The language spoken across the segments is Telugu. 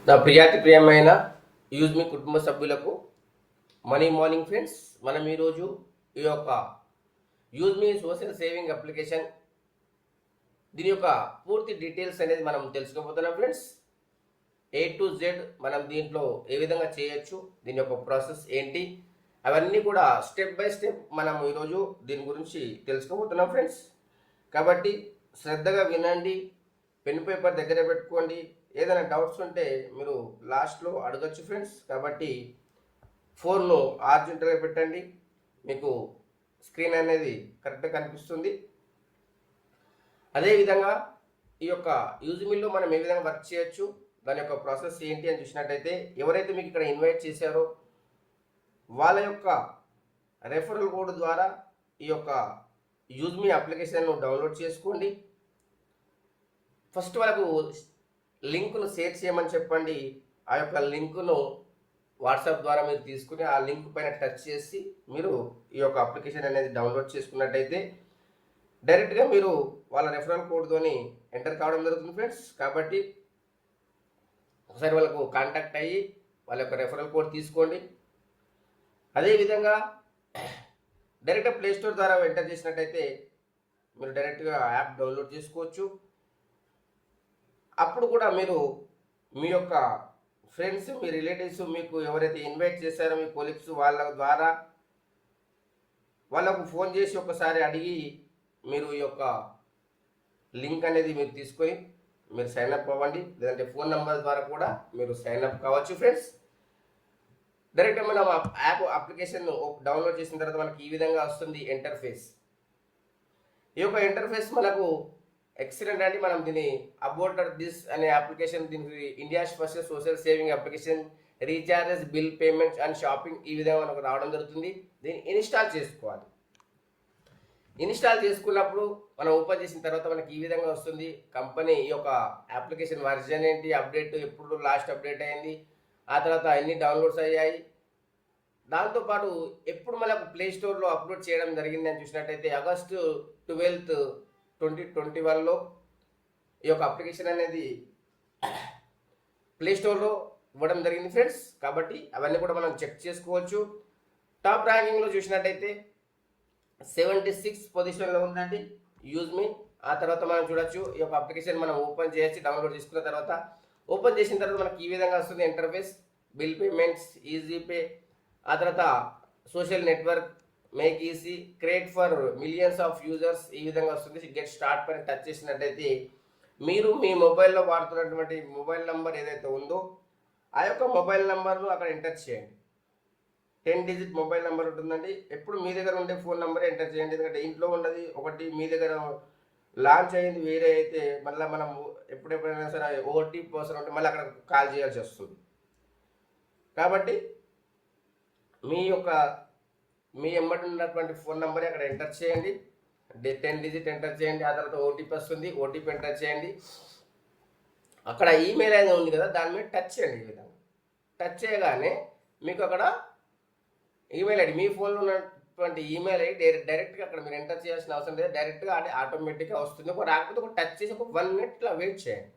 నా ప్రియమైన యూజ్ మీ కుటుంబ సభ్యులకు మనీ మార్నింగ్ ఫ్రెండ్స్. మనం ఈరోజు ఈ యొక్క యూజ్ మీ సోషల్ సేవింగ్ అప్లికేషన్ దీని యొక్క పూర్తి డీటెయిల్స్ అనేది మనం తెలుసుకోబోతున్నాం ఫ్రెండ్స్. A to Z మనం దీంట్లో ఏ విధంగా చేయొచ్చు, దీని యొక్క ప్రాసెస్ ఏంటి, అవన్నీ కూడా స్టెప్ బై స్టెప్ మనం ఈరోజు దీని గురించి తెలుసుకోబోతున్నాం ఫ్రెండ్స్. కాబట్టి శ్రద్ధగా వినండి, పెన్ పేపర్ దగ్గర పెట్టుకోండి. ఏదైనా డౌట్స్ ఉంటే మీరు లాస్ట్లో అడగచ్చు ఫ్రెండ్స్. కాబట్టి ఫోన్ను ఆర్జెంటల్గా పెట్టండి, మీకు స్క్రీన్ అనేది కరెక్ట్గా కనిపిస్తుంది. అదేవిధంగా ఈ యొక్క యూజ్మిల్లో మనం ఏ విధంగా వర్క్ చేయొచ్చు, దాని యొక్క ప్రాసెస్ ఏంటి అని చూసినట్టయితే, ఎవరైతే మీకు ఇక్కడ ఇన్వైట్ చేశారో వాళ్ళ యొక్క రెఫరల్ కోడ్ ద్వారా ఈ యొక్క యూజ్మీ అప్లికేషన్ను డౌన్లోడ్ చేసుకోండి. ఫస్ట్ వాళ్ళకు లింకును షేర్ చేయమని చెప్పండి. ఆ యొక్క లింకును వాట్సాప్ ద్వారా మీరు తీసుకుని ఆ లింక్ పైన టచ్ చేసి మీరు ఈ యొక్క అప్లికేషన్ అనేది డౌన్లోడ్ చేసుకున్నట్టయితే డైరెక్ట్గా మీరు వాళ్ళ రెఫరల్ కోడ్తోని ఎంటర్ కావడం జరుగుతుంది ఫ్రెండ్స్. కాబట్టి ఒకసారి వాళ్ళకు కాంటాక్ట్ అయ్యి వాళ్ళ యొక్క రెఫరల్ కోడ్ తీసుకోండి. అదేవిధంగా డైరెక్ట్గా ప్లేస్టోర్ ద్వారా ఎంటర్ చేసినట్టయితే మీరు డైరెక్ట్గా యాప్ డౌన్లోడ్ చేసుకోవచ్చు. అప్పుడు కూడా మీరు మీ యొక్క ఫ్రెండ్స్, మీ రిలేటివ్స్, మీకు ఎవరైతే ఇన్వైట్ చేశారో మీ కొలీగ్స్, వాళ్ళ ద్వారా వాళ్ళకు ఫోన్ చేసి ఒకసారి అడిగి మీరు ఈ యొక్క లింక్ అనేది మీరు తీసుకొని మీరు సైన్అప్ అవ్వండి. లేదంటే ఫోన్ నెంబర్ ద్వారా కూడా మీరు సైన్అప్ కావచ్చు ఫ్రెండ్స్. డైరెక్ట్గా మనం యాప్ అప్లికేషన్ డౌన్లోడ్ చేసిన తర్వాత మనకి ఈ విధంగా వస్తుంది ఇంటర్ఫేస్. ఈ యొక్క ఇంటర్ఫేస్ మనకు ఎక్సలెంట్ అండి. మనం దీన్ని అబౌట్ దిస్ అనే అప్లికేషన్, దీనికి India's first social saving application, recharges, bill payments and shopping, ఈ విధంగా మనకు రావడం జరుగుతుంది. దీన్ని ఇన్స్టాల్ చేసుకోవాలి. ఇన్స్టాల్ చేసుకున్నప్పుడు మనం ఓపెన్ చేసిన తర్వాత మనకి ఈ విధంగా వస్తుంది. కంపెనీ ఈ యొక్క అప్లికేషన్ వర్జన్ ఏంటి, అప్డేట్ ఎప్పుడు లాస్ట్ అప్డేట్ అయింది, ఆ తర్వాత ఎన్ని డౌన్లోడ్స్ అయ్యాయి, దాంతోపాటు ఎప్పుడు మనకు ప్లే స్టోర్లో అప్లోడ్ చేయడం జరిగింది అని చూసినట్టయితే ఆగస్టు 12, 2021లో ఈ యొక్క అప్లికేషన్ అనేది ప్లే స్టోర్లో ఇవ్వడం జరిగింది ఫ్రెండ్స్. కాబట్టి అవన్నీ కూడా మనం చెక్ చేసుకోవచ్చు. టాప్ ర్యాంకింగ్లో చూసినట్టయితే 76 పొజిషన్లో ఉందండి యూజ్మీ. ఆ తర్వాత మనం చూడొచ్చు ఈ యొక్క అప్లికేషన్ మనం ఓపెన్ చేసి డౌన్లోడ్ చేసుకున్న తర్వాత, ఓపెన్ చేసిన తర్వాత మనకి ఈ విధంగా వస్తుంది interface. Bill payments, easy pay, ఆ తర్వాత social network, make easy, create for millions of users, ఈ విధంగా వస్తుంది. గెట్ స్టార్ట్ పైన టచ్ చేసినట్టయితే మీరు మీ మొబైల్లో వాడుతున్నటువంటి మొబైల్ నెంబర్ ఏదైతే ఉందో ఆ యొక్క మొబైల్ నెంబర్ను అక్కడ ఎంటర్ చేయండి. 10 డిజిట్ మొబైల్ నెంబర్ ఉంటుందండి. ఎప్పుడు మీ దగ్గర ఉండే ఫోన్ నెంబర్ ఎంటర్ చేయండి. ఎందుకంటే ఇంట్లో ఉన్నది ఒకటి, మీ దగ్గర లాంచ్ అయ్యింది వేరే అయితే మళ్ళీ మనం ఎప్పుడెప్పుడైనా సరే ఓటీపీ అవసరం ఉంటే మళ్ళీ అక్కడ కాల్ చేయాల్సి వస్తుంది. కాబట్టి మీ ఎమ్మటి ఉన్నటువంటి ఫోన్ నెంబర్ అక్కడ ఎంటర్ చేయండి. 10 డిజిట్ ఎంటర్ చేయండి. ఆ తర్వాత ఓటీపీ వస్తుంది, ఓటీపీ ఎంటర్ చేయండి. అక్కడ ఈమెయిల్ అనేది ఉంది కదా, దాని మీద టచ్ చేయండి. ఈ విధంగా టచ్ చేయగానే మీకు అక్కడ ఈమెయిల్ ఐడి, మీ ఫోన్లో ఉన్నటువంటి ఈమెయిల్ ఐడి డైరెక్ట్గా అక్కడ మీరు ఎంటర్ చేయాల్సిన అవసరం లేదు. డైరెక్ట్గా అది ఆటోమేటిక్గా వస్తుంది. రాకపోతే ఒక టచ్ చేసి ఒక 1 మినిట్ వెయిట్ చేయండి,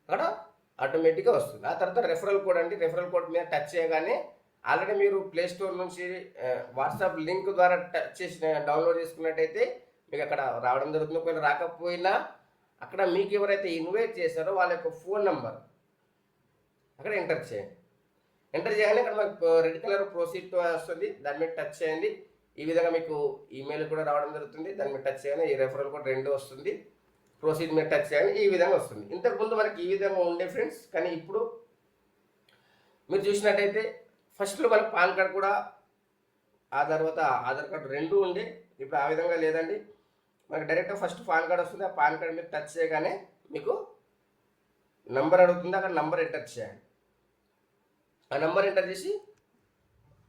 అక్కడ ఆటోమేటిక్గా వస్తుంది. ఆ తర్వాత రెఫరల్ కోడ్ అండి. రెఫరల్ కోడ్ మీద టచ్ చేయగానే ఆల్రెడీ మీరు ప్లే స్టోర్ నుంచి వాట్సాప్ లింక్ ద్వారా టచ్ చేసి డౌన్లోడ్ చేసుకున్నట్టయితే మీకు అక్కడ రావడం జరుగుతుంది. ఒకవేళ రాకపోయినా అక్కడ మీకు ఎవరైతే ఇన్వైట్ చేశారో వాళ్ళ యొక్క ఫోన్ నెంబర్ అక్కడ ఎంటర్ చేయండి. ఎంటర్ చేయగానే అక్కడ మనకు రెడ్ కలర్ ప్రొసీడ్ వస్తుంది, దాని మీద టచ్ చేయండి. ఈ విధంగా మీకు ఈమెయిల్ కూడా రావడం జరుగుతుంది. దాని మీద టచ్ చేయగానే ఈ రెఫరల్ కోడ్ 2 వస్తుంది. ప్రొసీడ్ మీద టచ్ చేయగానే ఈ విధంగా వస్తుంది. ఇంతకుముందు మనకి ఈ విధంగా ఉండే ఫ్రెండ్స్, కానీ ఇప్పుడు మీరు చూసినట్టయితే ఫస్ట్లో మనకు పాన్ కార్డ్ కూడా ఆ తర్వాత ఆధార్ కార్డు 2 ఉండే. ఇప్పుడు ఆ విధంగా లేదండి. మనకి డైరెక్ట్గా ఫస్ట్ పాన్ కార్డ్ వస్తుంది. ఆ పాన్ కార్డ్ మీద టచ్ చేయగానే మీకు నంబర్ అడుగుతుంది, అక్కడ నంబర్ ఎంటర్ చేయండి. ఆ నెంబర్ ఎంటర్ చేసి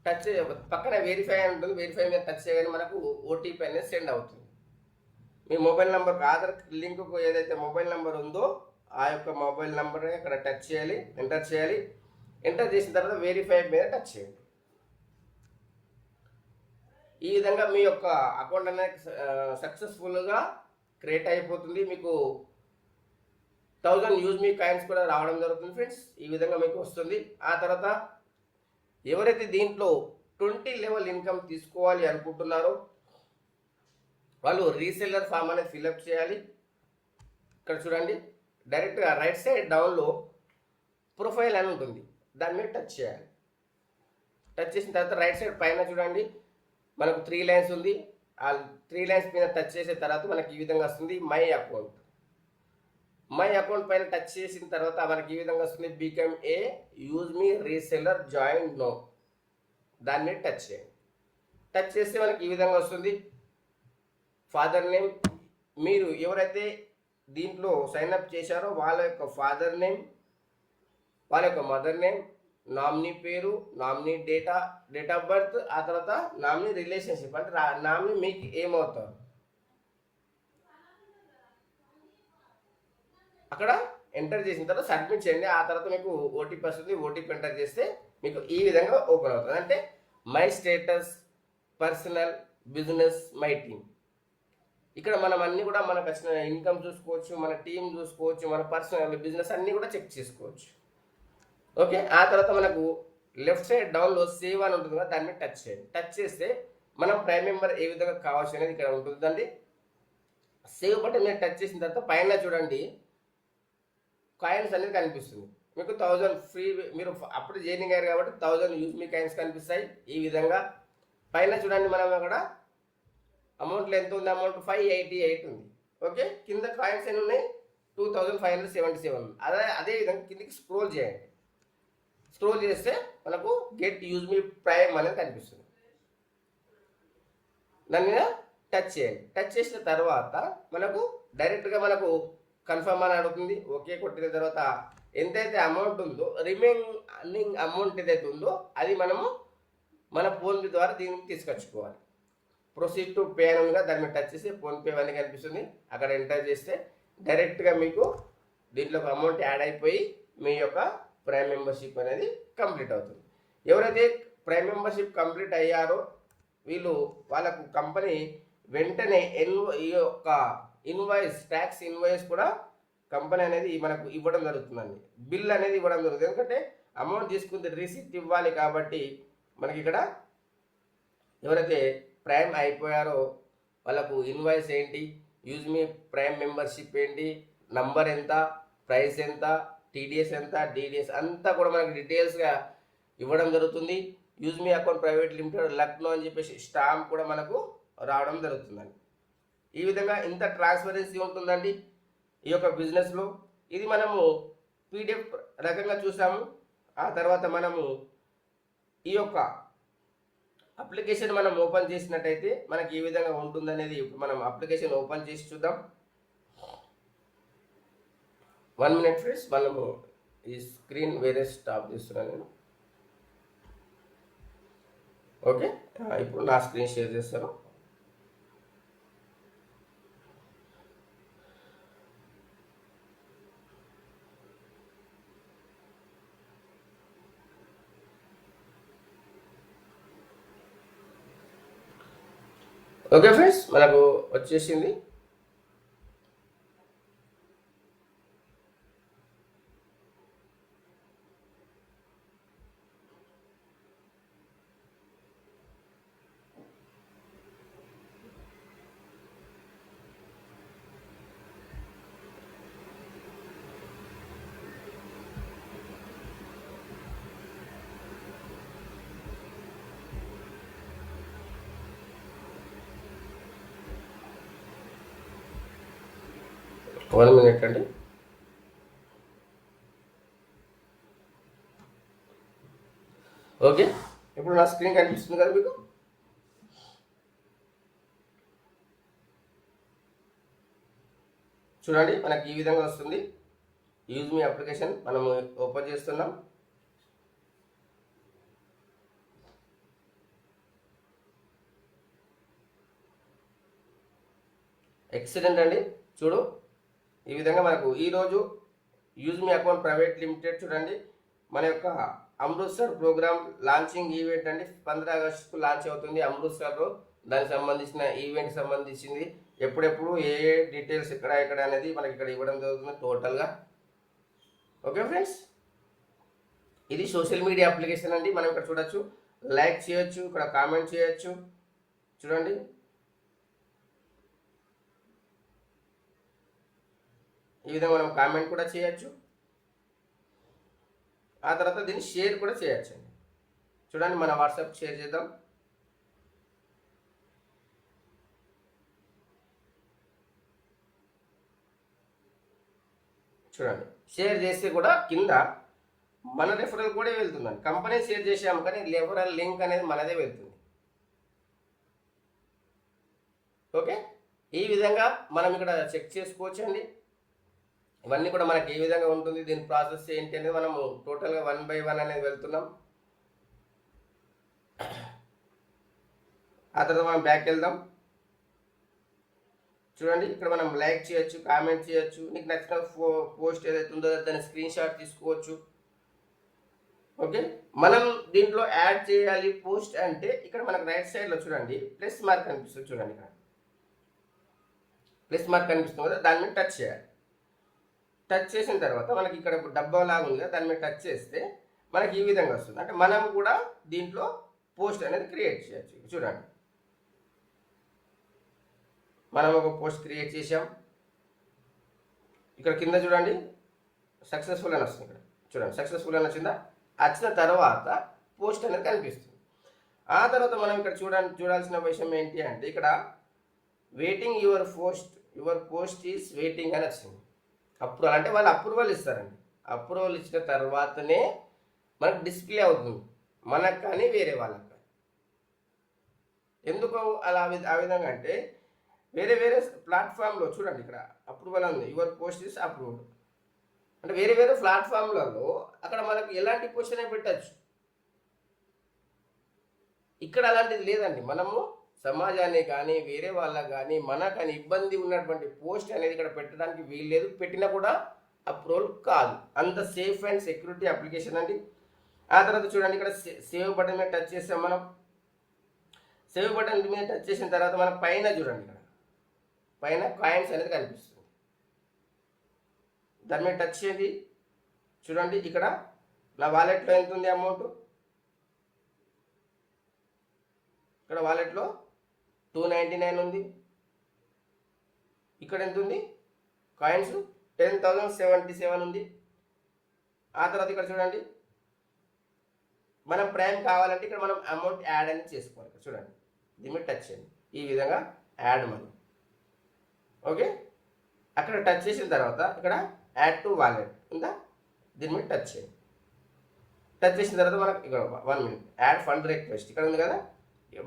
టచ్ పక్కన వెరిఫై అని ఉంటుంది. వెరిఫై మీద టచ్ చేయగానే మనకు ఓటీపీ అనేది సెండ్ అవుతుంది. మీ మొబైల్ నెంబర్కి ఆధార్ లింక్కు ఏదైతే మొబైల్ నెంబర్ ఉందో ఆ యొక్క మొబైల్ నెంబర్ అక్కడ టచ్ చేయాలి, ఎంటర్ చేయాలి. ఎంటర్ చేసిన తర్వాత వెరిఫై మీద టచ్ చేయండి. ఈ విధంగా మీ యొక్క అకౌంట్ అనేది సక్సెస్ఫుల్గా క్రియేట్ అయిపోతుంది. మీకు 1000 యూజ్ మీ కాయిన్స్ కూడా రావడం జరుగుతుంది ఫ్రెండ్స్. ఈ విధంగా మీకు వస్తుంది. ఆ తర్వాత ఎవరైతే దీంట్లో 20 లెవెల్ ఇన్కమ్ తీసుకోవాలి అనుకుంటున్నారో వాళ్ళు రీసెల్లర్ ఫామ్ అనేది ఫిల్అప్ చేయాలి. ఇక్కడ చూడండి, డైరెక్ట్గా రైట్ సైడ్ డౌన్లో ప్రొఫైల్ అని ఉంటుంది, దాని మీద టచ్ చేయాలి. టచ్ చేసిన తర్వాత రైట్ సైడ్ పైన చూడండి మనకు 3 లైన్స్ ఉంది. ఆ 3 లైన్స్ మీద టచ్ చేసిన తర్వాత మనకి ఈ విధంగా వస్తుంది మై అకౌంట్. మై అకౌంట్ పైన టచ్ చేసిన తర్వాత మనకి ఈ విధంగా వస్తుంది become a use me reseller join now. దాని మీద టచ్ చేయండి. టచ్ చేస్తే మనకి ఈ విధంగా వస్తుంది ఫాదర్ నేమ్. మీరు ఎవరైతే దీంట్లో సైన్అప్ చేశారో వాళ్ళ యొక్క ఫాదర్ నేమ్, వాళ్ళ యొక్క మదర్ నేమ్, నామినీ పేరు, నామినీ డేట్ ఆఫ్ బర్త్, ఆ తర్వాత నామినీ రిలేషన్షిప్ అంటే నామినీ మీకు ఏమవుతారు అక్కడ ఎంటర్ చేసిన తర్వాత సబ్మిట్ చేయండి. ఆ తర్వాత మీకు ఓటీపీ వస్తుంది. ఓటీపీ ఎంటర్ చేస్తే మీకు ఈ విధంగా ఓపెన్ అవుతుంది. అంటే my status, personal, business, my team. ఇక్కడ మనం అన్ని కూడా మనకు వచ్చిన ఇన్కమ్ చూసుకోవచ్చు, మన టీం చూసుకోవచ్చు, మన పర్సనల్, బిజినెస్ అన్నీ కూడా చెక్ చేసుకోవచ్చు. ఓకే, ఆ తర్వాత మనకు లెఫ్ట్ సైడ్ డౌన్లో సేవ్ అని ఉంటుంది కదా, దాని మీద టచ్ చేయండి. టచ్ చేస్తే మనం ప్రైమ్ మెంబర్ ఏ విధంగా కావచ్చు అనేది ఇక్కడ ఉంటుందండి. సేవ్ బటన్ మీద టచ్ చేసిన తర్వాత పైన చూడండి కాయిన్స్ అనేది కనిపిస్తుంది. మీకు 1000 ఫ్రీ, మీరు అప్పుడు జాయినింగ్ అయ్యారు కాబట్టి 1000 యూజ్ మీ కాయిన్స్ కనిపిస్తాయి. ఈ విధంగా పైన చూడండి మనం అక్కడ అమౌంట్లో ఎంత ఉంది, అమౌంట్ 588 ఉంది. ఓకే, కింద కాయిన్స్ ఎన్ని ఉన్నాయి, 2577. అదే విధంగా కిందకి స్క్రోల్ చేయండి. స్క్రోల్ చేస్తే మనకు గెట్ యూజ్ మీ ప్రైమ్ అనేది కనిపిస్తుంది. దాని మీద టచ్ చేయండి. టచ్ చేసిన తర్వాత మనకు డైరెక్ట్గా మనకు కన్ఫర్మ్ అని అడుగుతుంది. ఓకే కొట్టిన తర్వాత ఎంతైతే అమౌంట్ ఉందో రిమైనింగ్ అమౌంట్ ఏదైతే ఉందో అది మనము మన ఫోన్పే ద్వారా దీనికి తీసుకొచ్చుకోవాలి. ప్రొసీడ్ టు పే అని ఉందిగా, దాని మీద టచ్ చేసి ఫోన్పే అని కనిపిస్తుంది. అక్కడ ఎంటర్ చేస్తే డైరెక్ట్గా మీకు దీంట్లో అమౌంట్ యాడ్ అయిపోయి మీ యొక్క ప్రైమ్ మెంబర్షిప్ అనేది కంప్లీట్ అవుతుంది. ఎవరైతే ప్రైమ్ మెంబర్షిప్ కంప్లీట్ అయ్యారో వాళ్ళకు కంపెనీ వెంటనే ఈ యొక్క ఇన్వాయిస్, ట్యాక్స్ ఇన్వాయిస్ కూడా కంపెనీ అనేది మనకు ఇవ్వడం జరుగుతుందండి. బిల్ అనేది ఇవ్వడం జరుగుతుంది. ఎందుకంటే అమౌంట్ తీసుకుంటే రిసిప్ట్ ఇవ్వాలి కాబట్టి మనకి ఇక్కడ ఎవరైతే ప్రైమ్ అయిపోయారో వాళ్ళకు ఇన్వాయిస్ ఏంటి, యూజ్ మీ ప్రైమ్ మెంబర్షిప్ ఏంటి, నంబర్ ఎంత, ప్రైస్ ఎంత, టీడీఎస్ ఎంత, డిడిఎస్ అంతా కూడా మనకి డీటెయిల్స్గా ఇవ్వడం జరుగుతుంది. యూజ్ మీ అకౌంట్ ప్రైవేట్ లిమిటెడ్ లక్నో అని చెప్పేసి స్టాంప్ కూడా మనకు రావడం జరుగుతుందండి. ఈ విధంగా ఇంత ట్రాన్స్పరెన్సీ ఉంటుందండి ఈ యొక్క బిజినెస్లో. ఇది మనము పీడిఎఫ్ రకంగా చూసాము. ఆ తర్వాత మనము ఈ యొక్క అప్లికేషన్ మనం ఓపెన్ చేసినట్టయితే మనకి ఈ విధంగా ఉంటుందనేది ఇప్పుడు మనం అప్లికేషన్ ఓపెన్ చేసి చూద్దాం. 1 minute ఫ్రెండ్స్, మనము ఈ స్క్రీన్ వేరే స్టాప్ చేస్తున్నాను నేను. ఓకే, ఇప్పుడు నా స్క్రీన్ షేర్ చేస్తాను. ఓకే ఫ్రెండ్స్, మనకు వచ్చేసింది. వన్ మినిట్ అండి. ఓకే, ఇప్పుడు నా స్క్రీన్ కనిపిస్తుంది కదా మీకు. చూడండి మనకి ఈ విధంగా వస్తుంది. యూజ్ మీ అప్లికేషన్ మనము ఓపెన్ చేస్తున్నాం. ఎక్సలెంట్ అండి. చూడు ఈ విధంగా మనకు ఈరోజు యూజ్ మీ అకౌంట్ ప్రైవేట్ లిమిటెడ్ చూడండి మన యొక్క అమృత్సర్ ప్రోగ్రామ్ లాంచింగ్ ఈవెంట్ అండి. 15 ఆగస్టుకు లాంచ్ అవుతుంది అమృత్సర్లో. దానికి సంబంధించిన ఈవెంట్ సంబంధించింది ఎప్పుడెప్పుడు ఏ డీటెయిల్స్ ఎక్కడ అనేది మనకి ఇక్కడ ఇవ్వడం జరుగుతుంది టోటల్గా. ఓకే ఫ్రెండ్స్, ఇది సోషల్ మీడియా అప్లికేషన్ అండి. మనం ఇక్కడ చూడొచ్చు, లైక్ చేయొచ్చు, ఇక్కడ కామెంట్ చేయొచ్చు. చూడండి, ఈ విధంగా మనం కామెంట్ కూడా చేయొచ్చు. ఆ తర్వాత దీన్ని షేర్ కూడా చేయొచ్చు అండి. చూడండి, మన వాట్సాప్ షేర్ చేద్దాం. చూడండి, షేర్ చేస్తే కూడా కింద మన రెఫరల్ కూడా వెళ్తుందండి. కంపెనీ షేర్ చేసాము కానీ రెఫరల్ లింక్ అనేది మనదే వెళ్తుంది. ఓకే, ఈ విధంగా మనం ఇక్కడ చెక్ చేసుకోవచ్చు అండి. ఇవన్నీ కూడా మనకి ఏ విధంగా ఉంటుంది, దీని ప్రాసెస్ ఏంటి అనేది మనము టోటల్గా 1 by 1 అనేది వెళ్తున్నాం. ఆ తర్వాత మనం బ్యాక్ వెళ్దాం. చూడండి, ఇక్కడ మనం లైక్ చేయొచ్చు, కామెంట్ చేయొచ్చు. నీకు నచ్చిన పోస్ట్ ఏదైతే ఉందో దాన్ని స్క్రీన్ షాట్ తీసుకోవచ్చు. ఓకే, మనం దీంట్లో యాడ్ చేయాలి పోస్ట్ అంటే ఇక్కడ మనకు రైట్ సైడ్లో చూడండి ప్లస్ మార్క్ కనిపిస్తుంది. చూడండి, ఇక్కడ ప్లస్ మార్క్ కనిపిస్తుంది కదా, దాని మీద టచ్ చేయాలి. టచ్ చేసిన తర్వాత మనకి ఇక్కడ డబ్బా లాగా ఉంది కదా, దాని మీద టచ్ చేస్తే మనకి ఈ విధంగా వస్తుంది. అంటే మనం కూడా దీంట్లో పోస్ట్ అనేది క్రియేట్ చేయొచ్చు. చూడండి, మనం ఒక పోస్ట్ క్రియేట్ చేసాం. ఇక్కడ కింద చూడండి సక్సెస్ఫుల్ అని వస్తుంది. ఇక్కడ చూడండి సక్సెస్ఫుల్ అని వచ్చిందా, వచ్చిన తర్వాత పోస్ట్ అనేది కనిపిస్తుంది. ఆ తర్వాత మనం ఇక్కడ చూడాల్సిన విషయం ఏంటి అంటే ఇక్కడ waiting your post is waiting అని వచ్చింది. అప్రూవల్ అంటే వాళ్ళు అప్రూవల్ ఇస్తారండి. అప్రూవల్ ఇచ్చిన తర్వాతనే మనకు డిస్ప్లే అవుతుంది, మనకు కానీ వేరే వాళ్ళకి కానీ. ఎందుకు అలా ఆ విధంగా అంటే వేరే ప్లాట్ఫామ్లో చూడండి ఇక్కడ అప్రూవల్ ఉంది, యువర్ పోస్ట్ ఈస్ అప్రూవ్డ్ అంటే వేరే ప్లాట్ఫామ్లలో అక్కడ మనకు ఎలాంటి పోస్ట్ అయినా పెట్టచ్చు. ఇక్కడ అలాంటిది లేదండి. మనము సమాజాన్ని కానీ వేరే వాళ్ళకి కానీ మనకు కానీ ఇబ్బంది ఉన్నటువంటి పోస్ట్ అనేది ఇక్కడ పెట్టడానికి వీల్లేదు. పెట్టినా కూడా అప్రూవల్ కాదు. అంత సేఫ్ అండ్ సెక్యూరిటీ అప్లికేషన్ అండి. ఆ తర్వాత చూడండి ఇక్కడ సేవ్ బటన్ మీద టచ్ చేస్తాం. మనం సేవ్ బటన్ మీద టచ్ చేసిన తర్వాత మన పైన చూడండి, ఇక్కడ పైన కాయిన్స్ అనేది కనిపిస్తుంది. దాని మీద టచ్ చేయండి. చూడండి, ఇక్కడ నా వాలెట్లో ఎంత ఉంది అమౌంట్, ఇక్కడ వాలెట్లో 299 ఉంది. ఇక్కడ ఎంత ఉంది కాయిన్స్ 10,077 ఉంది. ఆ తర్వాత ఇక్కడ చూడండి మనం ప్రైమ్ కావాలంటే ఇక్కడ మనం అమౌంట్ యాడ్ అని చేసుకోవాలి. ఇక్కడ చూడండి, దీని మీద టచ్ చేయండి. ఈ విధంగా యాడ్ మనీ. ఓకే, అక్కడ టచ్ చేసిన తర్వాత ఇక్కడ యాడ్ టు వాలెట్ ఉందా, దీని మీద టచ్ చేయండి. టచ్ చేసిన తర్వాత మనకు ఇక్కడ 1 minute యాడ్ ఫండ్ రిక్వెస్ట్ ఇక్కడ ఉంది కదా,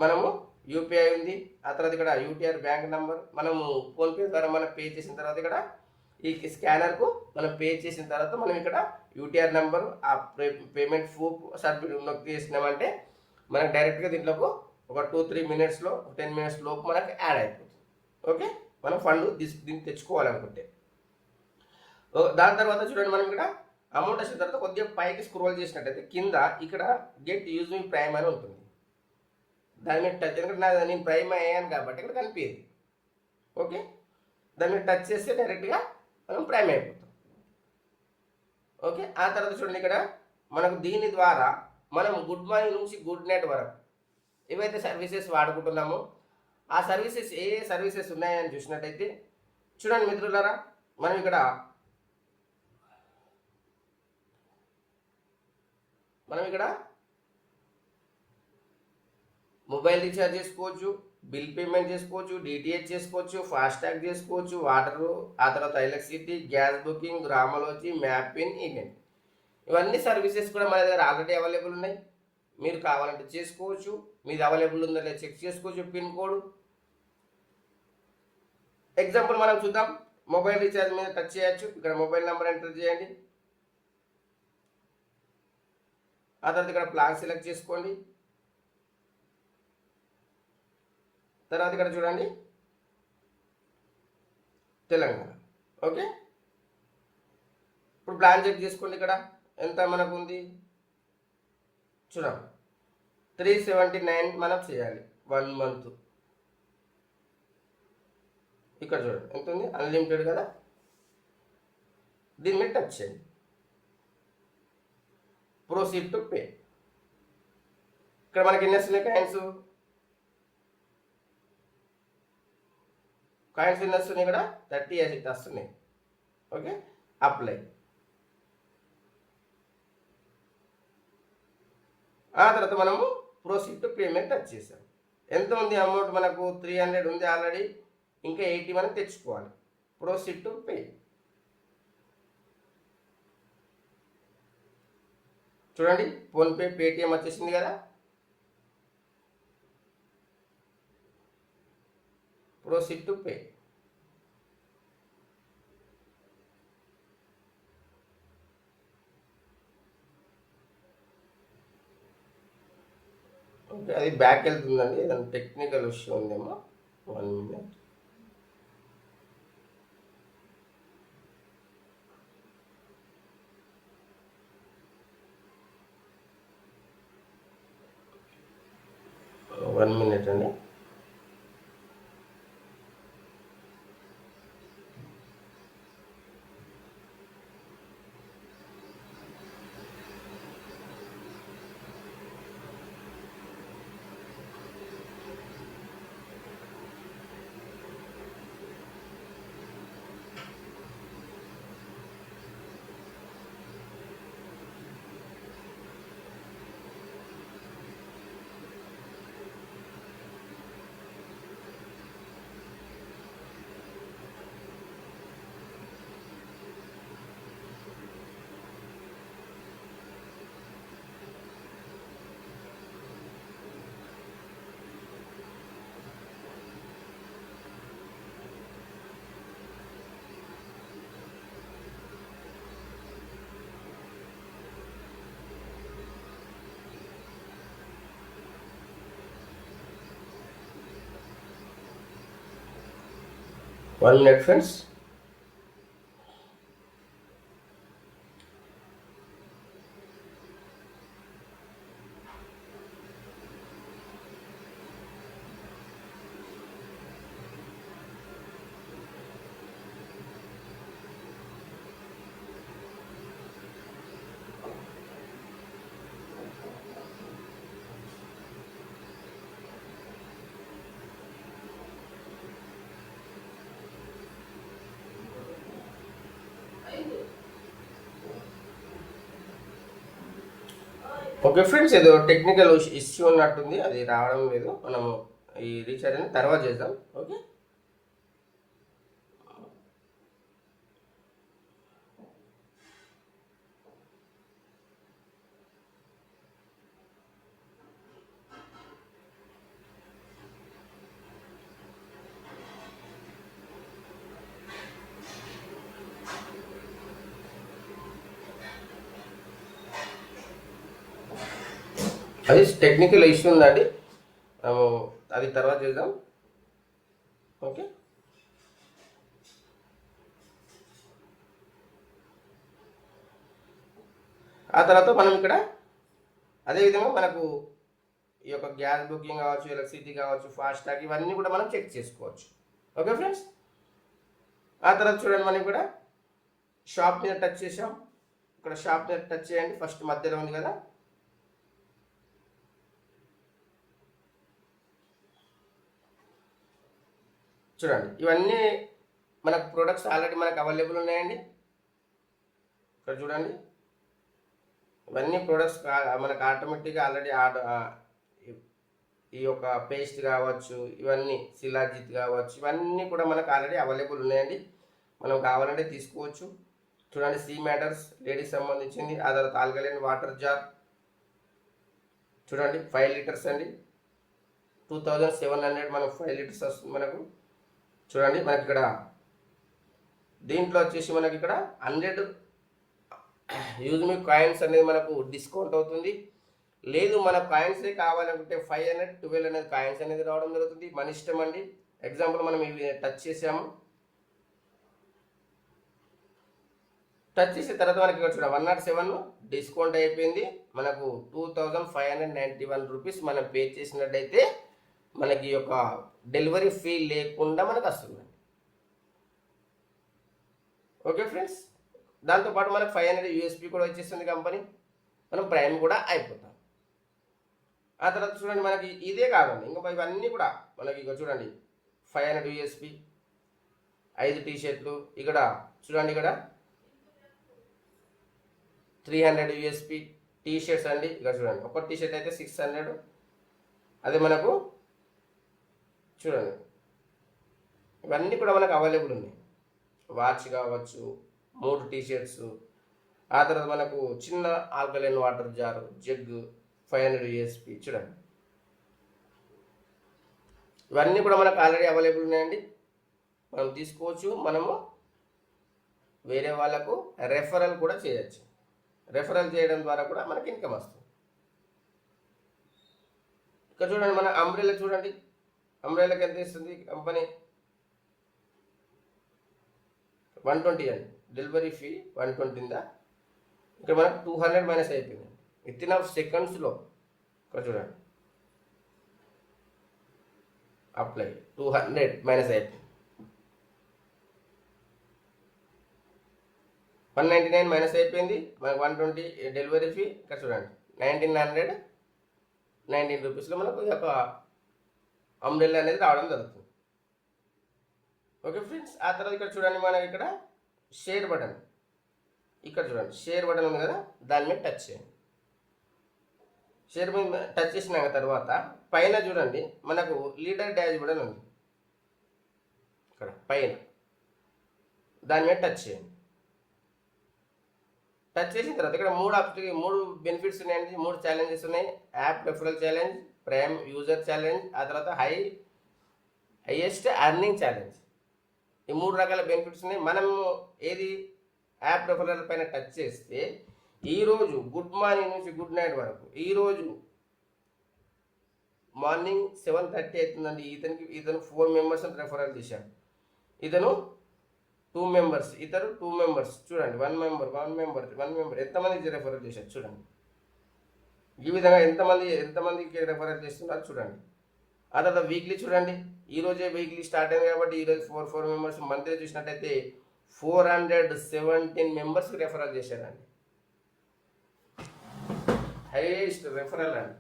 మనము యూపీఐ ఉంది. ఆ తర్వాత ఇక్కడ యూటీఆర్ బ్యాంక్ నెంబర్ మనము ఫోన్పే ద్వారా మనం పే చేసిన తర్వాత ఇక్కడ ఈ స్కానర్కు మనం పే చేసిన తర్వాత మనం ఇక్కడ యూటీఆర్ నెంబర్ ఆ పేమెంట్ ప్రూఫ్ సబ్మిట్ నొక్కి చేసినామంటే మనకు డైరెక్ట్గా దీంట్లోకి ఒక 2-3 minutesలో 10 minutes లోపు మనకు యాడ్ అయిపోతుంది. ఓకే, మనం ఫండ్ దీన్ని తెచ్చుకోవాలనుకుంటే. దాని తర్వాత చూడండి మనం ఇక్కడ అమౌంట్ వచ్చిన తర్వాత కొద్దిగా పైకి స్క్రోల్ చేసినట్టయితే కింద ఇక్కడ గెట్ యూజ్ మీ ప్రైమ్ అని ఉంటుంది. దాని మీద టచ్, ఎందుకంటే నేను ప్రైమ్ అయ్యాను కాబట్టి ఇక్కడ కనిపించేది. ఓకే, దాని మీద టచ్ చేస్తే డైరెక్ట్గా మనం ప్రైమ్ అయిపోతాం. ఓకే, ఆ తర్వాత చూడండి ఇక్కడ మనకు దీని ద్వారా మనం గుడ్ మార్నింగ్ నుంచి గుడ్ నైట్ వరకు ఏవైతే సర్వీసెస్ వాడుకుంటున్నామో ఆ సర్వీసెస్ ఏ సర్వీసెస్ ఉన్నాయని చూసినట్టయితే చూడండి మిత్రులారా, మనం ఇక్కడ మొబైల్ రీఛార్జ్ చేసుకోవచ్చు, బిల్ పేమెంట్ చేసుకోవచ్చు, డిటిహెచ్ చేసుకోవచ్చు, ఫాస్టాగ్ చేసుకోవచ్చు, వాటరు, ఆ తర్వాత ఎలక్ట్రిసిటీ, గ్యాస్ బుకింగ్, గ్రామలోజీ, మ్యాపింగ్, ఈవెంట్, ఇవన్నీ సర్వీసెస్ కూడా మన దగ్గర ఆల్రెడీ అవైలబుల్ ఉన్నాయి. మీరు కావాలంటే చేసుకోవచ్చు. మీది అవైలబుల్ ఉందో లేదా చెక్ చేసుకోవచ్చు. పిన్ కోడ్ ఎగ్జాంపుల్ మనం చూద్దాం. మొబైల్ రీఛార్జ్ మీద టచ్ చేయొచ్చు. ఇక్కడ మొబైల్ నెంబర్ ఎంటర్ చేయండి. ఆ తర్వాత ఇక్కడ ప్లాన్ సెలెక్ట్ చేసుకోండి. తర్వాత ఇక్కడ చూడండి తెలంగాణ. ఓకే, ఇప్పుడు ప్లాన్ చెక్ చేసుకోండి. ఇక్కడ ఎంత మనకు ఉంది చూడండి, 379 మనం చేయాలి 1 month. ఇక్కడ చూడండి ఎంత ఉంది, అన్లిమిటెడ్ కదా. దీని మీద టచ్ చేయండి. Proceed to pay. ఇక్కడ మనకి ఎన్ని వస్తున్నాయి కాయిన్స్ ఎన్ని వస్తున్నాయి? ఇక్కడ 30 వస్తున్నాయి. Okay, apply. ఆ తర్వాత మనము ప్రొసీడ్ టు పేమెంట్ టచ్ చేసాం. ఎంత ఉంది అమౌంట్? మనకు 300 ఉంది ఆల్రెడీ, ఇంకా 80 మనం తెచ్చుకోవాలి. Proceed to pay. చూడండి, ఫోన్పే, పేటిఎం వచ్చేసింది కదా. Proceed to pay. ఓకే, అది బ్యాక్ వెళ్తుందండి, ఏదైనా టెక్నికల్ ఇష్యూ ఉందేమో. 1 minute. అండి. One minute, friends. Okay friends, ఏదో టెక్నికల్ ఇష్యూ ఉన్నట్టుంది, అది రావడం లేదు. మనము ఈ రీఛార్జ్ అని తర్వాత చేద్దాం. ఓకే, అది టెక్నికల్ ఇష్యూ ఉందండి, అది తర్వాత చేద్దాం. ఓకే, ఆ తర్వాత మనం ఇక్కడ అదేవిధంగా మనకు ఈ యొక్క గ్యాస్ బుకింగ్ కావచ్చు, ఎలక్ట్రిసిటీ కావచ్చు, ఫాస్టాగ్, ఇవన్నీ కూడా మనం చెక్ చేసుకోవచ్చు. ఓకే ఫ్రెండ్స్, ఆ తర్వాత చూడండి, మనం ఇక్కడ షాప్ మీద టచ్ చేసాం. ఇక్కడ షాప్ మీద టచ్ చేయండి, ఫస్ట్ మధ్యలో ఉంది కదా. చూడండి, ఇవన్నీ మనకు ప్రొడక్ట్స్ ఆల్రెడీ మనకు అవైలబుల్ ఉన్నాయండి. ఇక్కడ చూడండి, ఇవన్నీ ప్రొడక్ట్స్ మనకు ఆటోమేటిక్గా ఆల్రెడీ ఈ యొక్క పేస్ట్ కావచ్చు, ఇవన్నీ శిలాజిత్ కావచ్చు, ఇవన్నీ కూడా మనకు ఆల్రెడీ అవైలబుల్ ఉన్నాయండి. మనం కావాలంటే తీసుకోవచ్చు. చూడండి, సీ మ్యాటర్స్ లేడీస్ సంబంధించింది. ఆ తర్వాత ఆల్కలైన్ వాటర్ జార్ చూడండి, 5 లీటర్స్ అండి, 2700 మనకు 5 లీటర్స్ వస్తుంది మనకు. చూడండి, మనకి ఇక్కడ దీంట్లో వచ్చేసి మనకి ఇక్కడ 100 యూజ్ మీ కాయిన్స్ అనేది మనకు డిస్కౌంట్ అవుతుంది. లేదు మన కాయిన్సే కావాలనుకుంటే 500, 12 అనేది కాయిన్స్ అనేది రావడం జరుగుతుంది. మన ఇష్టం అండి. ఎగ్జాంపుల్ మనం ఇవి టచ్ చేసాము. టచ్ చేసిన తర్వాత మనకి ఇక్కడ చూడ 107 డిస్కౌంట్ అయిపోయింది. మనకు 2591 రూపీస్ మనం పే చేసినట్టయితే మనకి యొక్క డెలివరీ ఫీ లేకుండా మనకు వస్తుందండి. ఓకే ఫ్రెండ్స్, దాంతోపాటు మనకు 500 యూఎస్పీ కూడా వచ్చేస్తుంది కంపెనీ. మనం ప్రైమ్ కూడా అయిపోతాం. ఆ తర్వాత చూడండి మనకి ఇదే కాదండి, ఇంకా ఇవన్నీ కూడా మనకి ఇక చూడండి 500 USP 5 టీషర్ట్లు, ఇక్కడ చూడండి ఇక్కడ 300 USP టీషర్ట్స్ అండి. ఇక్కడ చూడండి ఒక టీషర్ట్ అయితే 600. అదే మనకు చూడండి ఇవన్నీ కూడా మనకు అవైలబుల్ ఉన్నాయి. వాచ్ కావచ్చు, 3 టీషర్ట్స్, ఆ తర్వాత మనకు చిన్న ఆల్కలైన్ వాటర్ జారు జగ్ 500 USP చూడండి. ఇవన్నీ కూడా మనకు ఆల్రెడీ అవైలబుల్ ఉన్నాయండి, మనం తీసుకోవచ్చు. మనము వేరే వాళ్ళకు రెఫరల్ కూడా చేయొచ్చు. రెఫరల్ చేయడం ద్వారా కూడా మనకి ఇన్కమ్ వస్తుంది. ఇక్కడ చూడండి మన అంబ్రెల్లా చూడండి, అంబ్రెల్లాకి ఎంత ఇస్తుంది కంపెనీ 120 అండి. డెలివరీ ఫీ 120 ఉందా, ఇక్కడ మనకు 200 మైనస్ అయిపోయింది విత్ ఇన్ సెకండ్స్లో. ఇక్కడ చూడండి అప్లై 200 మైనస్ అయిపోయింది. 199 మైనస్ అయిపోయింది, మనకు 120 డెలివరీ ఫీ. ఇక్కడ చూడండి 1919 రూపీస్లో మనకు ఈ యొక్క అంబ్రెల్లా అనేది రావడం జరుగుతుంది. ఓకే ఫ్రెండ్స్, ఆ తర్వాత ఇక్కడ చూడండి మనకి ఇక్కడ షేర్ బటన్, ఇక్కడ చూడండి షేర్ బటన్ ఉంది కదా, దాని మీద టచ్ చేయండి. షేర్ మీద టచ్ చేసిన తర్వాత పైన చూడండి మనకు లీడర్ డాష్ బటన్ ఉంది, ఇక్కడ పైన దాని మీద టచ్ చేయండి. టచ్ చేసిన తర్వాత ఇక్కడ 3 బెనిఫిట్స్ ఉన్నాయండి, 3 ఛాలెంజెస్ ఉన్నాయి. App referral challenge, prime user challenge, ఆ తర్వాత హైయెస్ట్ ఎర్నింగ్ ఛాలెంజ్. ఈ 3 రకాల బెనిఫిట్స్ ఉన్నాయి. మనం ఏది యాప్ రెఫరల్ పైన టచ్ చేస్తే ఈరోజు గుడ్ మార్నింగ్ నుంచి గుడ్ నైట్ వరకు, ఈరోజు మార్నింగ్ 7:30 అవుతుందండి. ఇతను 4 మెంబర్స్ రెఫరల్ చేశాడు, ఇతను 2 మెంబర్స్, ఇతరు 2 మెంబర్స్. చూడండి 1 మెంబర్ ఎంతమందికి రెఫరల్ చేశారు చూడండి. ఈ విధంగా ఎంతమందికి రెఫరల్ చేస్తున్నారు చూడండి. ఆ తర్వాత వీక్లీ చూడండి, ఈరోజే వీక్లీ స్టార్ట్ అయింది కాబట్టి ఈరోజు 4 మెంబర్స్. మంత్లీ చూసినట్టయితే 417 మెంబర్స్కి రెఫరల్ చేశారండి, హైయెస్ట్ రెఫరల్ అండి.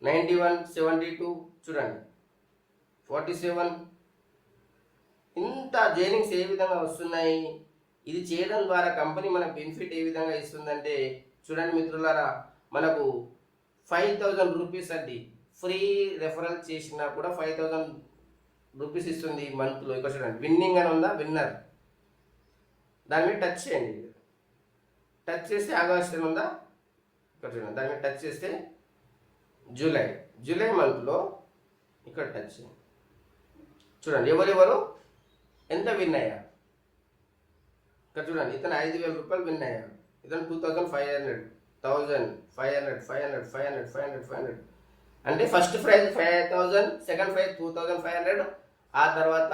91, 72 చూడండి 47. ఇంత జైనింగ్స్ ఏ విధంగా వస్తున్నాయి, ఇది చేయడం ద్వారా కంపెనీ మనకు బెనిఫిట్ ఏ విధంగా ఇస్తుందంటే చూడండి మిత్రులారా, మనకు 5000 రూపీస్ అండి. ఫ్రీ రెఫరల్ చేసినా కూడా 5000 రూపీస్ ఇస్తుంది మంత్లో. ఇక్కడ చూడండి విన్నింగ్ అని ఉందా, విన్నర్, దాని మీద టచ్ చేయండి. టచ్ చేస్తే ఆగస్ట్ అని ఉందా, ఇక్కడ చూడండి దాని మీద టచ్ చేస్తే జూలై మంత్లో ఇక్కడ టచ్ చేయండి. చూడండి ఎవరెవరు ఎంత విన్ అయ్యారు. ఇక్కడ చూడండి ఇతను 5000 రూపాయలు విన్ అయ్యారు, ఇతను 2500, 1000, 500, 500, 500, 500, 500. అంటే ఫస్ట్ ప్రైజ్ 5000, సెకండ్ ప్రైజ్ 2500, ఆ తర్వాత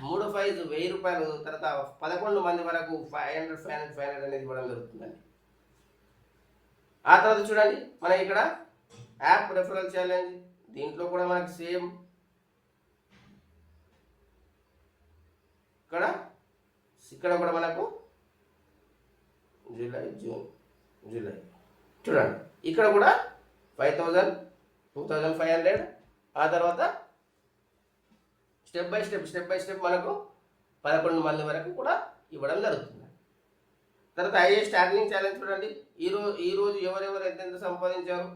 3 ప్రైజ్ 1000 రూపాయలు, తర్వాత 11 మంది వరకు 500, 500, 500 అనేది ఇవ్వడం జరుగుతుందండి. ఆ తర్వాత చూడండి మన ఇక్కడ యాప్ రెఫరల్ ఛాలెంజ్, దీంట్లో కూడా మనకి సేమ్ ఇక్కడ కూడా మనకు జూలై చూడండి ఇక్కడ కూడా 5000, 2500, ఆ తర్వాత స్టెప్ బై స్టెప్ మనకు 11 మంది వరకు కూడా ఇవ్వడం జరుగుతుంది. తర్వాత హైయెస్ట్ ఎర్నింగ్ ఛాలెంజ్ చూడండి, ఈరోజు ఎవరెవరు ఎంత సంపాదించారు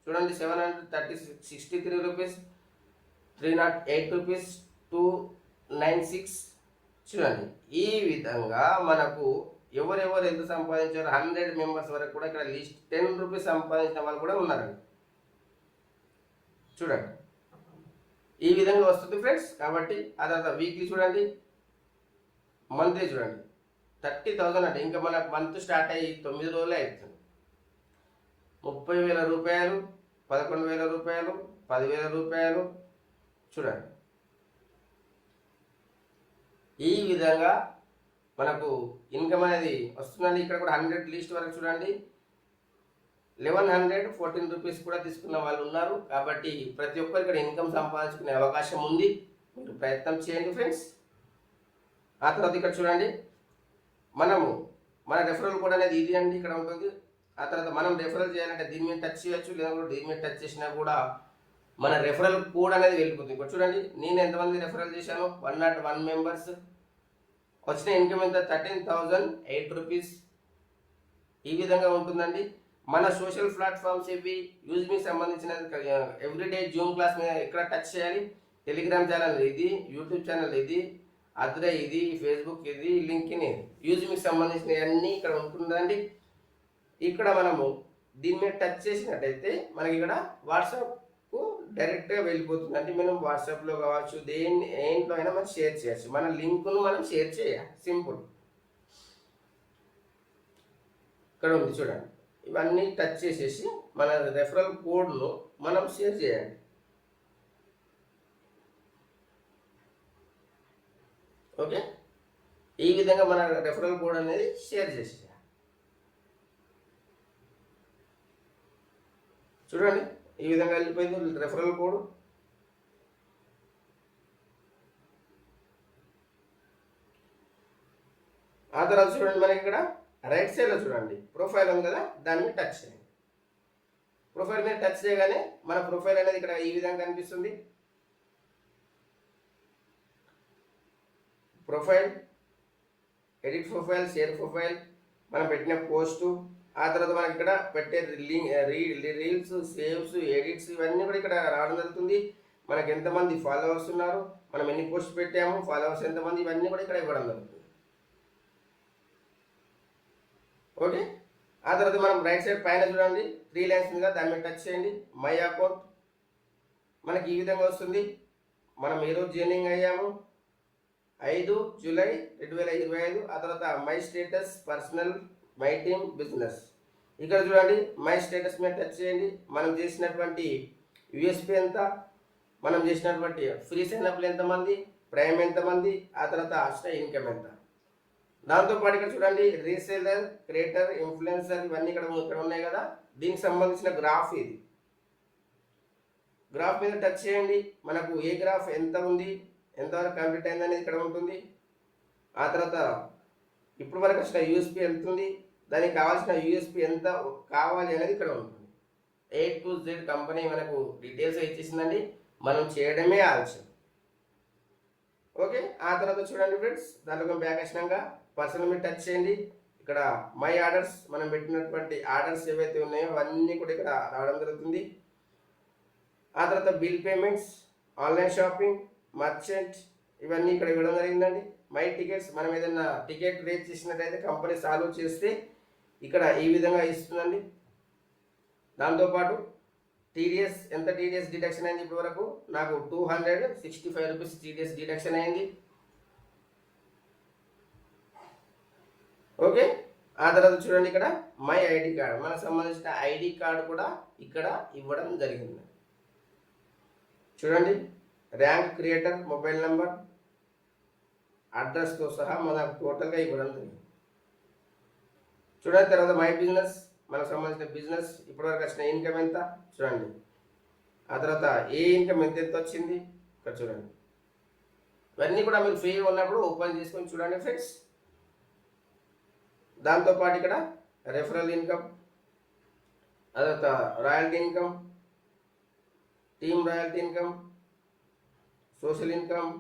చూడండి. 763 రూపీస్, 308 రూపీస్, 296 చూడండి. ఈ విధంగా మనకు ఎవరెవరు ఎంత సంపాదించారు 100 మెంబర్స్ వరకు కూడా ఇక్కడ లిస్ట్ 10 రూపీస్ సంపాదించిన వాళ్ళు కూడా ఉన్నారండి. చూడండి ఈ విధంగా వస్తుంది ఫ్రెండ్స్. కాబట్టి ఆ తర్వాత వీక్లీ చూడండి, మంత్లీ చూడండి 30,000 అంటే ఇంకా మనకు మంత్ స్టార్ట్ అయ్యి 9 రోజులే అవుతుంది. 30,000 రూపాయలు, 11,000 రూపాయలు, 10,000 రూపాయలు చూడండి. ఈ విధంగా మనకు ఇన్కమ్ అనేది వస్తుందండి. ఇక్కడ కూడా 100 లిస్ట్ వరకు చూడండి 1114 రూపీస్ కూడా తీసుకున్న వాళ్ళు ఉన్నారు. కాబట్టి ప్రతి ఒక్కరు ఇక్కడ ఇన్కమ్ సంపాదించుకునే అవకాశం ఉంది, మీరు ప్రయత్నం చేయండి ఫ్రెండ్స్. ఆ తర్వాత ఇక్కడ చూడండి మనము మన రెఫరల్ కోడ్ అనేది ఇది అండి ఇక్కడ ఉంటుంది. ఆ తర్వాత మనం రెఫరల్ చేయాలంటే దీని మీద టచ్ చేయొచ్చు, లేదా కూడా దీని మీద టచ్ చేసినా కూడా మన రెఫరల్ కోడ్ అనేది వెళ్ళిపోతుంది. ఇప్పుడు చూడండి, నేను ఎంతమంది రెఫరల్ చేశాను, 101 మెంబర్స్. వచ్చిన ఇన్కమ్ ఎంత, 13,008 రూపీస్. ఈ విధంగా ఉంటుందండి. మన సోషల్ ప్లాట్ఫామ్స్ ఇవి. యూజ్మీకి సంబంధించిన ఎవ్రీడే జూమ్ క్లాస్ మీద ఎక్కడ టచ్ చేయాలి, టెలిగ్రామ్ ఛానల్ ఇది, యూట్యూబ్ ఛానల్ ఇది, అద్రే ఇది, ఫేస్బుక్ ఇది, లింక్డ్ఇన్ ఇది. యూజ్మీకి సంబంధించిన అన్నీ ఇక్కడ ఉంటుందండి. ఇక్కడ మనము దీని మీద టచ్ చేసినట్టయితే మనకి ఇక్కడ వాట్సాప్కు డైరెక్ట్గా వెళ్ళిపోతుందండి. మనం వాట్సాప్లో కావచ్చు, దేంట్లో అయినా మనం షేర్ చేయొచ్చు. మన లింక్ను మనం షేర్ చేయాలి, సింపుల్. ఇక్కడ ఉంది చూడండి, ఇవన్నీ టచ్ చేసేసి మన రెఫరల్ కోడ్ను మనం షేర్ చేయాలి. ఓకే, ఈ విధంగా మన రెఫరల్ కోడ్ అనేది షేర్ చేసేయాలి. చూడండి, ఈ విధంగా వెళ్ళిపోయింది రెఫరల్ కోడ్. ఆ తర్వాత చూడండి, మనకి ఇక్కడ రైట్ సైడ్లో చూడండి ప్రొఫైల్ ఉంది కదా, దాని మీద టచ్ చేయండి. ప్రొఫైల్ మీద టచ్ చేయగానే మన ప్రొఫైల్ అనేది ఇక్కడ ఈ విధంగా కనిపిస్తుంది. Profile, edit profile, share profile, మనం పెట్టిన పోస్టు, ఆ తర్వాత మనకి ఇక్కడ పెట్టే రీల్స్, సేవ్స్, ఎడిట్స్ ఇవన్నీ కూడా ఇక్కడ రావడం జరుగుతుంది. మనకి ఎంతమంది ఫాలోవర్స్ ఉన్నారు, మనం ఎన్ని పోస్ట్ పెట్టాము, ఫాలోవర్స్ ఎంతమంది, ఇవన్నీ కూడా ఇక్కడ ఇవ్వడం జరుగుతుంది. ఓకే, ఆ తర్వాత మనం రైట్ సైడ్ పైన చూడండి 3 లైన్స్ మీద, దాని మీద టచ్ చేయండి. మై అకౌంట్ మనకి ఈ విధంగా వస్తుంది. మనం ఈరోజు జాయినింగ్ అయ్యాము 5 జూలై 2025. ఆ తర్వాత my status, personal, my team, business. ఇక్కడ చూడండి, మై స్టేటస్ మీద టచ్ చేయండి. మనం చేసినటువంటి యూఎస్పీ ఎంత, మనం చేసినటువంటి ఫ్రీ సైన్అప్లు ఎంతమంది, ప్రైమ్ ఎంతమంది, ఆ తర్వాత అష్ట ఇన్కమ్ ఎంత. దాంతోపాటు ఇక్కడ చూడండి రీసేలర్, క్రియేటర్, ఇన్ఫ్లుయెన్సర్ ఇవన్నీ ఇక్కడ ఉన్నాయి కదా, దీనికి సంబంధించిన గ్రాఫ్ ఇది. గ్రాఫ్ మీద టచ్ చేయండి. మనకు ఏ గ్రాఫ్ ఎంత ఉంది, ఎంతవరకు కంప్లీట్ అయింది అనేది ఇక్కడ ఉంటుంది. ఆ తర్వాత ఇప్పుడు వరకు వచ్చిన యూఎస్పీ ఎంత ఉంది, దానికి కావాల్సిన యూఎస్పీ ఎంత కావాలి అనేది ఇక్కడ ఉంటుంది. A to Z కంపెనీ మనకు డీటెయిల్స్ ఇచ్చేసిందండి, మనం చేయడమే ఆలస్యం. ఓకే, ఆ తర్వాత చూడండి ఫ్రెండ్స్, దాంట్లో బ్యాక్ వచ్చినాక పర్సనల్ మీద టచ్ చేయండి. ఇక్కడ మై ఆర్డర్స్, మనం పెట్టినటువంటి ఆర్డర్స్ ఏవైతే ఉన్నాయో అవన్నీ కూడా ఇక్కడ రావడం జరుగుతుంది. ఆ తర్వాత bill payments, online shopping, merchant ఇవన్నీ ఇక్కడ ఇవ్వడం జరిగిందండి. మై టికెట్స్, మనం ఏదైనా టికెట్ రేట్ చేసినట్టయితే కంపెనీ సాల్వ్ చేస్తే ఇక్కడ ఈ విధంగా ఇస్తుందండి. దాంతోపాటు టీడీఎస్, ఎంత టీడీఎస్ డిడక్షన్ అయింది ఇప్పటి వరకు, నాకు 265 రూపీస్ టీడీఎస్ డిడక్షన్ అయింది. ఓకే, ఆ తర్వాత చూడండి ఇక్కడ మై ఐడి కార్డ్, మనకు సంబంధించిన ఐడి కార్డు కూడా ఇక్కడ ఇవ్వడం జరిగింది. చూడండి, ర్యాంక్, క్రియేటర్, మొబైల్ నెంబర్, అడ్రస్తో సహా మనకు టోటల్గా ఇవ్వడం జరిగింది. చూడండి, తర్వాత మై బిజినెస్, మనకు సంబంధించిన బిజినెస్ ఇప్పటివరకు వచ్చిన ఇన్కమ్ ఎంత చూడండి. ఆ తర్వాత ఏ ఇన్కమ్ ఎంత వచ్చింది ఇక్కడ చూడండి. ఇవన్నీ కూడా మీరు ఫ్రీ ఉన్నప్పుడు ఓపెన్ చేసుకొని చూడండి ఫ్రెండ్స్. దాంతోపాటు ఇక్కడ రెఫరల్ ఇన్కమ్, ఆ తర్వాత royalty income, team royalty income, social income,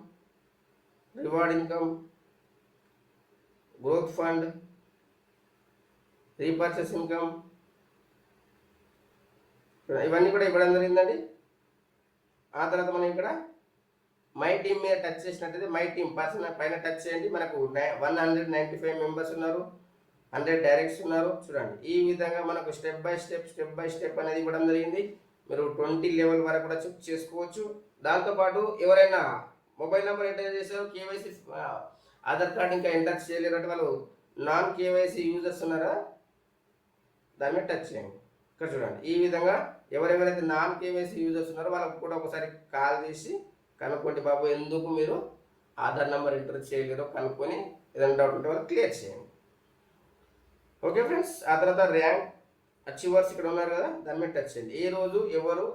reward income, growth fund, repurchase income, ఇవన్నీ కూడా ఇవ్వడం జరిగిందండి. ఆ తర్వాత మనం ఇక్కడ మై టీమ్ మీద టచ్ చేసినట్టయితే మై టీమ్ పర్సన్ పైన టచ్ చేయండి. మనకు 195 మెంబర్స్ ఉన్నారు, 100 డైరెక్ట్స్ ఉన్నారు. చూడండి, ఈ విధంగా మనకు స్టెప్ బై స్టెప్ అనేది ఇవ్వడం జరిగింది. మీరు 20 లెవెల్ వరకు కూడా చెక్ చేసుకోవచ్చు. దాంతోపాటు ఎవరైనా మొబైల్ నెంబర్ ఎంటర్ చేశారు, కేవైసీ ఆధార్ కార్డు ఇంకా ఎంటర్ చేయలేరంటే వాళ్ళు నాన్ కేవైసీ యూజర్స్ ఉన్నారా, దాని మీద టచ్ చేయండి. ఇక్కడ చూడండి, ఈ విధంగా ఎవరెవరైతే నాన్ కేవైసీ యూజర్స్ ఉన్నారో వాళ్ళకు కూడా ఒకసారి కాల్ చేసి కనుక్కోండి, బాబు ఎందుకు మీరు ఆధార్ నెంబర్ ఎంటర్ చేయలేరో కనుక్కొని ఏదైనా డౌట్ ఉంటే వాళ్ళు క్లియర్ చేయండి. ఓకే ఫ్రెండ్స్, ఆ తర్వాత ర్యాంక్ అచీవర్స్ ఇక్కడ ఉన్నారు కదా, దాని మీద టచ్ చేయండి. ఏ రోజు ఎవరు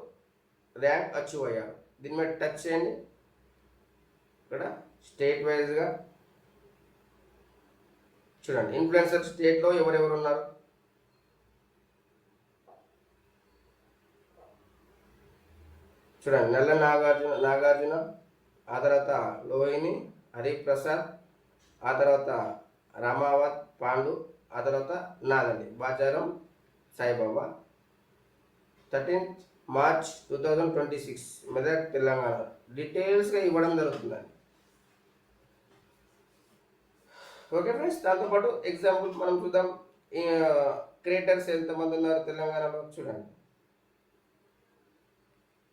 ర్యాంక్ అచీవ్ అయ్యారు దీని మీద టచ్ చేయండి. ఇక్కడ స్టేట్ వైజ్గా చూడండి ఇన్ఫ్లుయెన్సర్ స్టేట్లో ఎవరెవరు ఉన్నారు. చూడండి నల్ల నాగార్జున, ఆ తర్వాత లోహిని, హరిప్రసాద్, ఆ తర్వాత రామావత్ పాండు, ఆ తర్వాత నాదండి బాచారం సాయిబాబా. 13th March 2026 Medak Telangana. డీటెయిల్స్గా ఇవ్వడం జరుగుతుందండి. ఓకే ఫ్రెండ్స్, దాంతోపాటు ఎగ్జాంపుల్ మనం చూద్దాం. క్రియేటర్స్ ఎంతమంది ఉన్నారు తెలంగాణలో చూడండి.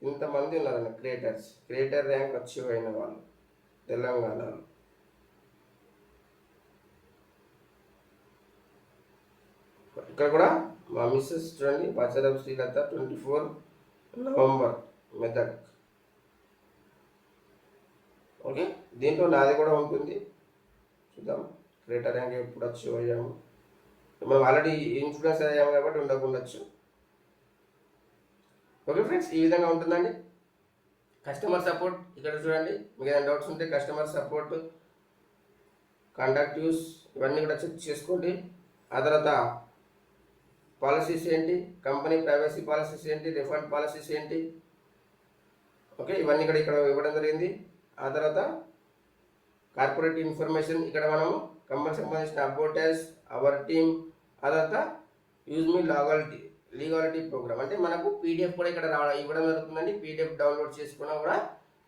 ఇంతమంది ఉన్నారండి క్రియేటర్ ర్యాంక్ అచీవ్ అయిన వాళ్ళు తెలంగాణలో. ఇక్కడ కూడా మా మిస్సెస్ చూడండి బాచారం శ్రీలత 24 నవంబర్ మెదక్. ఓకే, దీంట్లో నాది కూడా ఉంటుంది. చూద్దాం క్రియేటర్ ర్యాంక్ ఎప్పుడు అచీవ్ అయ్యాము. మనం ఆల్రెడీ ఇన్ఫ్లుయెన్స్ అయ్యాము కాబట్టి ఉండకుండొచ్చు. ఓకే ఫ్రెండ్స్, ఈ విధంగా ఉంటుందండి. కస్టమర్ సపోర్ట్ ఇక్కడ చూడండి. మీకు ఏదైనా డౌట్స్ ఉంటే కస్టమర్ సపోర్ట్, కాంటాక్ట్ యూస్ ఇవన్నీ కూడా చెక్ చేసుకోండి. ఆ తర్వాత పాలసీస్ ఏంటి, కంపెనీ ప్రైవసీ పాలసీస్ ఏంటి, రిఫండ్ పాలసీస్ ఏంటి, ఓకే ఇవన్నీ కూడా ఇక్కడ ఇవ్వడం జరిగింది. ఆ తర్వాత కార్పొరేట్ ఇన్ఫర్మేషన్ ఇక్కడ మనము కంపెనీకి సంబంధించిన అబౌటస్, అవర్ టీమ్, ఆ తర్వాత యూజ్ మీ లీగాలిటీ ప్రోగ్రామ్ అంటే మనకు పీడిఎఫ్ కూడా ఇక్కడ ఇవ్వడం జరుగుతుందండి. పీడిఎఫ్ డౌన్లోడ్ చేసుకున్నా కూడా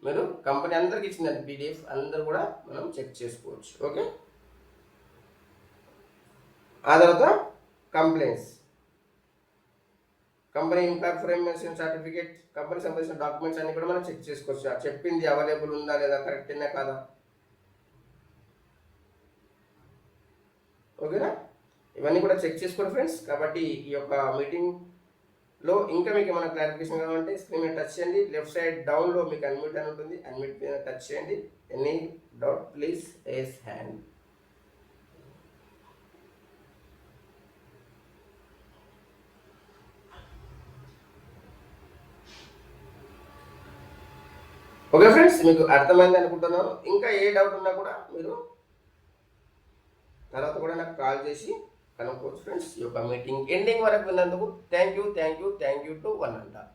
మీరు కంపెనీ అందరికి ఇచ్చిందండి పీడిఎఫ్, అందరు కూడా మనం చెక్ చేసుకోవచ్చు. ఓకే, ఆ తర్వాత కంప్లైంట్స్, కంపెనీ ఇన్కార్పొరేషన్ సర్టిఫికేట్, కంపెనీకి సంబంధించిన డాక్యుమెంట్స్ అన్ని కూడా మనం చెక్ చేసుకోవచ్చు. చెప్పింది అవైలబుల్ ఉందా లేదా, కరెక్టేనా కాదా. ఓకేనా, ఇవన్నీ కూడా చెక్ చేసుకోండి ఫ్రెండ్స్. కాబట్టి ఈ యొక్క మీటింగ్లో ఇంకా మీకు ఏమైనా క్లారిఫికేషన్ కావాలంటే స్క్రీన్ మీద టచ్ చేయండి. లెఫ్ట్ సైడ్ డౌన్లో మీకు అన్మ్యూట్ అని ఉంటుంది, అన్మ్యూట్ మీద టచ్ చేయండి. Any doubt please raise hand. Okay friends, మీకు అర్థమైంది అనుకుంటున్నాను. ఇంకా ఏ డౌట్ ఉన్నా కూడా మీరు తర్వాత కూడా నాకు కాల్ చేసి కనుక్కోవచ్చు ఫ్రెండ్స్. ఈ యొక్క మీటింగ్ ఎండింగ్ వరకు విన్నందుకు thank you to one and all.